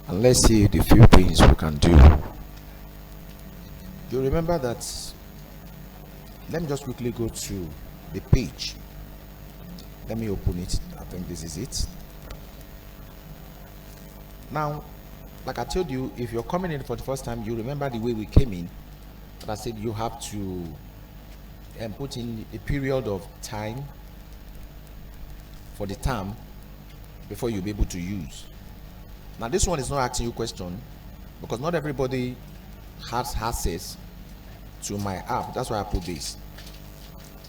And let's see the few things we can do. You remember that. Let me just quickly go to the page. Let me open it. I think this is it. Now, like I told you, if you're coming in for the first time, you remember the way we came in. But I said you have to put in a period of time for the term before you'll be able to use. Now, this one is not asking you question because not everybody has access to my app. That's why I put this.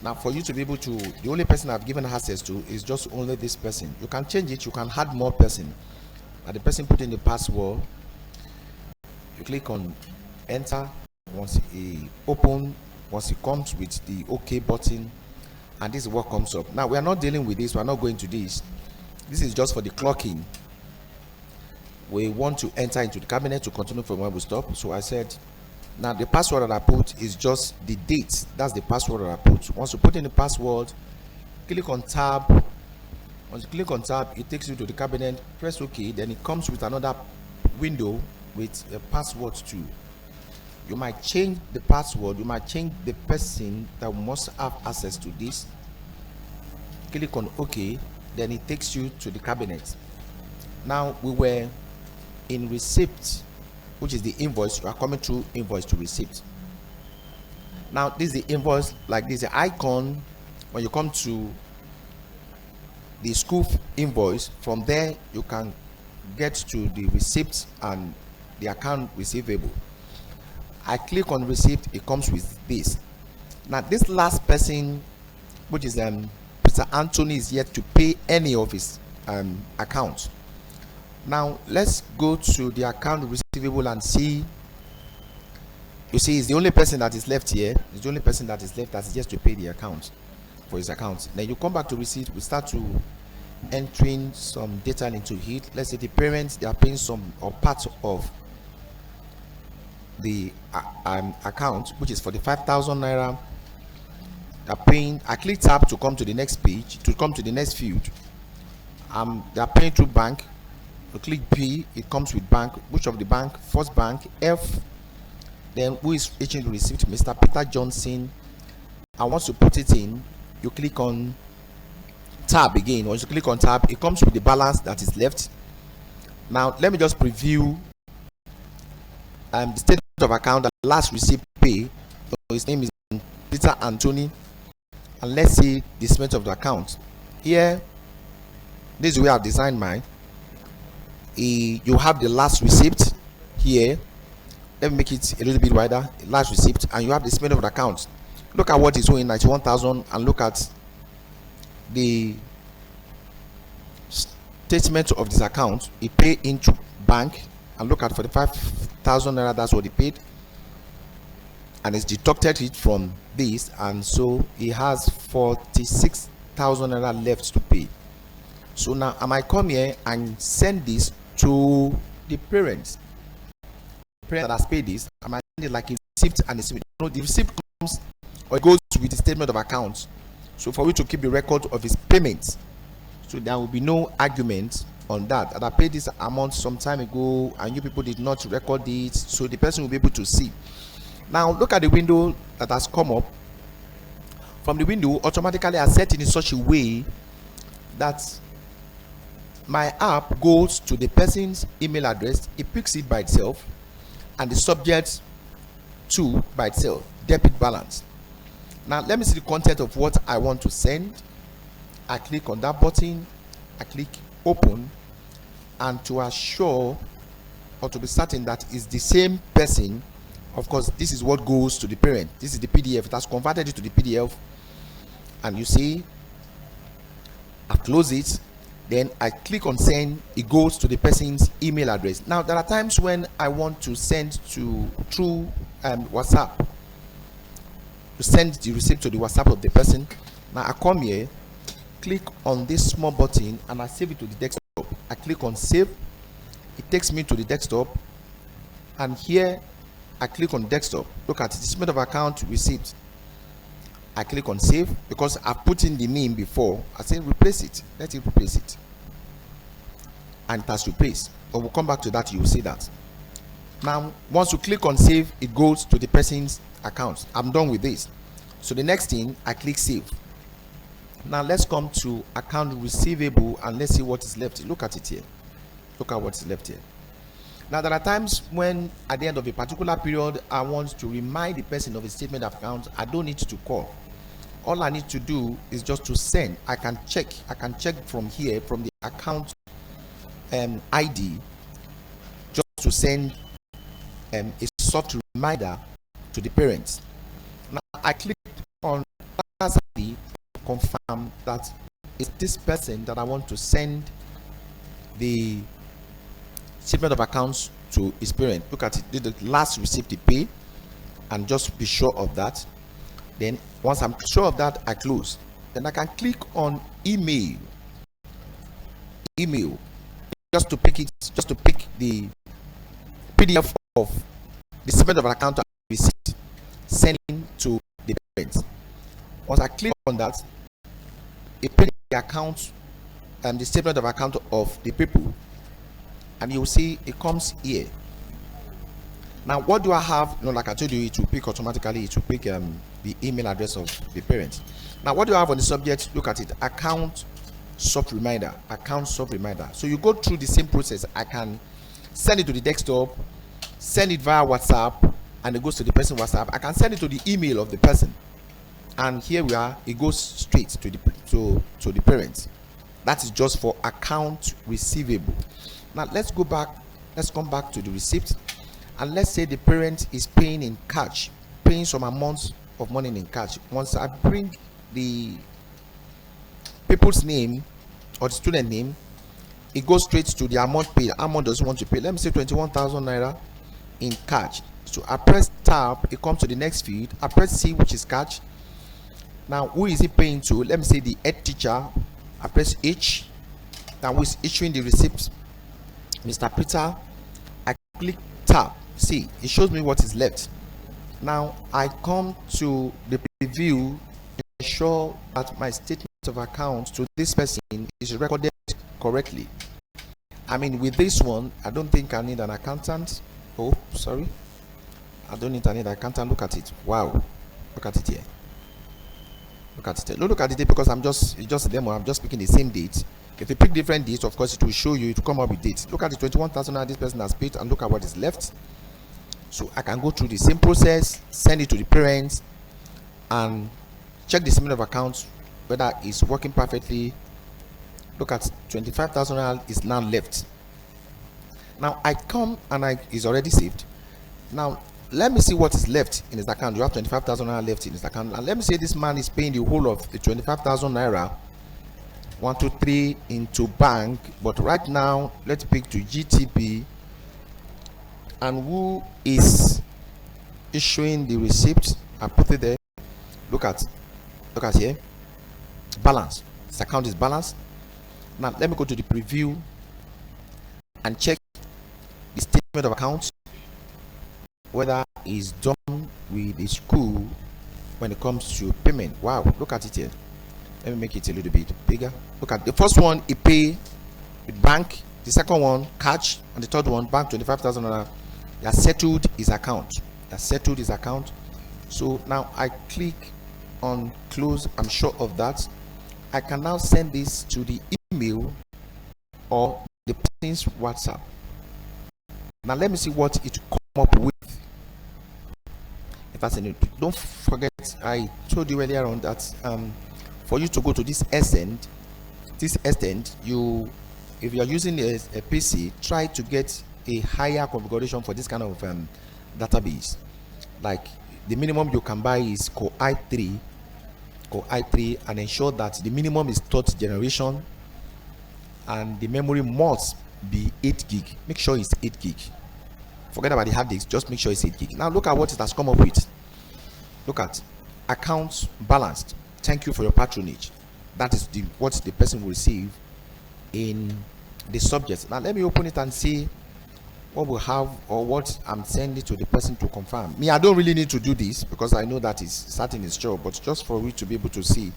Now, for you to be able to, the only person I've given access to is just only this person. You can change it. You can add more person. Now, the person put in the password. You click on enter. Once it open, once it comes with the OK button, and this is what comes up. Now, we are not dealing with this. We are not going to this. This is just for the clocking. We want to enter into the cabinet to continue from where we stop. So I said, now the password that I put is just the date. That's the password that I put. Once you put in the password, click on tab. Once you click on tab, it takes you to the cabinet. Press OK. Then it comes with another window with a password too. You might change the password. You might change the person that must have access to this. Click on OK. Then it takes you to the cabinet. Now we were in receipt, which is the invoice. You are coming through invoice to receipt. Now this is the invoice, like this, the icon. When you come to the school invoice, from there you can get to the receipt and the account receivable. I click on receipt, it comes with this. Now this last person, which is Mr. Anthony, is yet to pay any of his accounts. Now let's go to the account receivable and see. You see, it's the only person that is left here. It's the only person that is left that is just to pay the account for his account. Then you come back to receipt. We start to entering some data into it. Let's say the parents, they are paying some or part of the account, which is for the 5,000 naira. They're paying. I click tab to come to the next page, to come to the next field. They are paying through bank. You click B, it comes with bank. Which of the bank? First Bank. F. Then who is issuing the receipt? Mr. Peter Johnson. And once you put it in, you click on tab again. Once you click on tab, it comes with the balance that is left. Now let me just preview the statement of account that last receipt pay. So his name is Peter Anthony, and let's see the statement of the account. Here, this is where I've designed mine. You have the last receipt here. Let me make it a little bit wider. Last receipt, and you have the statement of the account. Look at what is owing, 91,000, and look at the statement of this account. He paid into bank, and look at 45,000 naira. That's what he paid, and it's deducted it from this, and so he has 46,000 naira left to pay. So now I might come here and send this to the parents. The parent that has paid this, I might send it like a receipt and a statement. No, the receipt comes or it goes with the statement of accounts. So for you to keep the record of his payments, so there will be no argument on that. And I paid this amount some time ago, and you people did not record it, so the person will be able to see. Now look at the window that has come up. From the window, automatically I set it in such a way that my app goes to the person's email address. It picks it by itself, and the subject too by itself, debit balance. Now let me see the content of what I want to send. I click on that button, I click open, and to assure or to be certain that it's the same person, of course this is what goes to the parent. This is the PDF. It has converted it to the PDF, and you see I close it. Then I click on send. It goes to the person's email address. Now there are times when I want to send through WhatsApp, to send the receipt to the WhatsApp of the person. Now I come here, click on this small button, and I save it to the desktop. I click on save. It takes me to the desktop, and here I click on desktop. Look at the statement of account receipt. I click on save because I put in the name before. I say replace it. Let it replace it, and it has replaced. But we'll come back to that. You will see that. Now, once you click on save, it goes to the person's account. I'm done with this. So the next thing, I click save. Now let's come to account receivable and let's see what is left. Look at it here. Look at what is left here. Now there are times when at the end of a particular period I want to remind the person of a statement of account. I don't need to call. All I need to do is just to send. I can check from here, from the account ID, just to send a soft reminder to the parents. Now I click on ID to confirm that it's this person that I want to send the statement of accounts to his parent. Look at it. Did the last receipt he pay, and just be sure of that. Then once I'm sure of that, I close. Then I can click on email just to pick the PDF of the statement of account receipt, sending to the parents. Once I click on that, it prints the account and the statement of account of the people, and you'll see it comes here. Now what do I have? Like I told you, it will pick automatically. It will pick the email address of the parents. Now what do I have on the subject? Look at it. Account soft reminder. Account soft reminder. So you go through the same process. I can send it to the desktop, send it via WhatsApp, and it goes to the person WhatsApp. I can send it to the email of the person, and here we are. It goes straight to the parents. That is just for account receivable. Now let's go back. Let's come back to the receipt, and let's say the parent is paying in cash, paying some amount of money in cash. Once I bring the people's name or the student name, it goes straight to the amount paid. Amount doesn't want to pay. Let me say 21,000 naira in cash. So I press tab, it comes to the next field. I press C, which is cash. Now who is he paying to? Let me say the head teacher. I press H. Now who is issuing the receipt? Mr. Peter. I click tab. See, it shows me what is left. Now I come to the preview, ensure that my statement of account to this person is recorded correctly. I mean, with this one, I don't think I need an accountant. Oh, sorry. I don't need an accountant. Look at it. Wow. Look at it here. Look at it. Look at it because it's just a demo. I'm just picking the same date. If you pick different dates, of course, it will show you to come up with dates. Look at the 21,000 this person has paid, and look at what is left. So I can go through the same process, send it to the parents, and check the statement of accounts whether it's working perfectly. Look at 25,000 is now left. Now I come and it's already saved. Now let me see what is left in his account. You have 25,000 naira left in his account, and let me say this man is paying the whole of the 25,000 naira 1 2 3 into bank. But right now let's pick to GTB, and who is issuing the receipt? I put it there. Look at here, balance. This account is balanced. Now let me go to the preview and check the statement of accounts, whether it's done with the school when it comes to payment. Wow, look at it here. Let me make it a little bit bigger. Look at the first one, he pay with bank. The second one, cash, and the third one, bank, 25,000 naira. He has settled his account. So now I click on close. I'm sure of that. I can now send this to the email or the person's WhatsApp. Now let me see what it come up with. If that's any, don't forget I told you earlier on that for you to go to this extent, you, if you are using a PC, try to get a higher configuration for this kind of database. Like the minimum you can buy is Core i3, and ensure that the minimum is third generation, and the memory must be 8 gig. Make sure it's 8 gig. Forget about the hard disk, just make sure it's 8 gig. Now look at what it has come up with. Look at accounts balanced. Thank you for your patronage. That is what the person will receive in the subject. Now let me open it and see what we have, or what I'm sending to the person to confirm. Me, I don't really need to do this because I know that is starting its job, but just for you to be able to see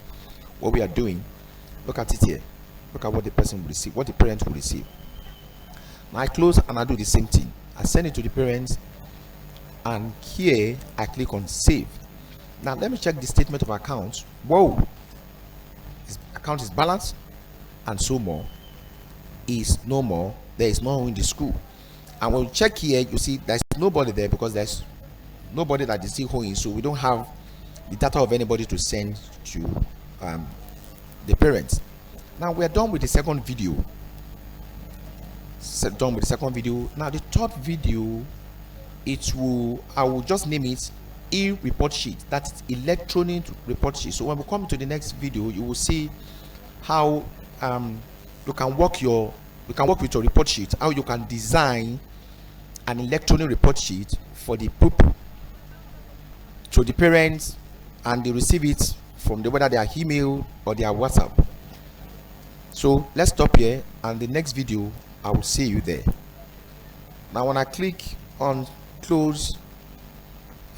what we are doing. Look at it here. Look at what the person will receive, what the parent will receive. Now I close and I do the same thing. I send it to the parents, and here I click on save. Now let me check the statement of account. Whoa, his account is balanced, and so more is no more. There is no one in the school. And when we check here, you see there's nobody there because there's nobody that is still holding, so we don't have the data of anybody to send to the parents. Now we're done with the second video. Now the third video, I will just name it e-report sheet. That's electronic report sheet. So when we come to the next video, you will see how you can work with your report sheet, how you can design an electronic report sheet for the people, to the parents, and they receive it from whether their email or their WhatsApp. So let's stop here, and the next video I will see you there. Now when I click on close,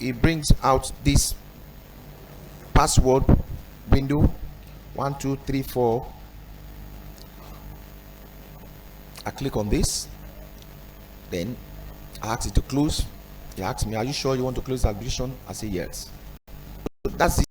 it brings out this password window 1 2 3 4. I click on this, then I ask it to close. He asks me, are you sure you want to close the application? I say yes. So that's it.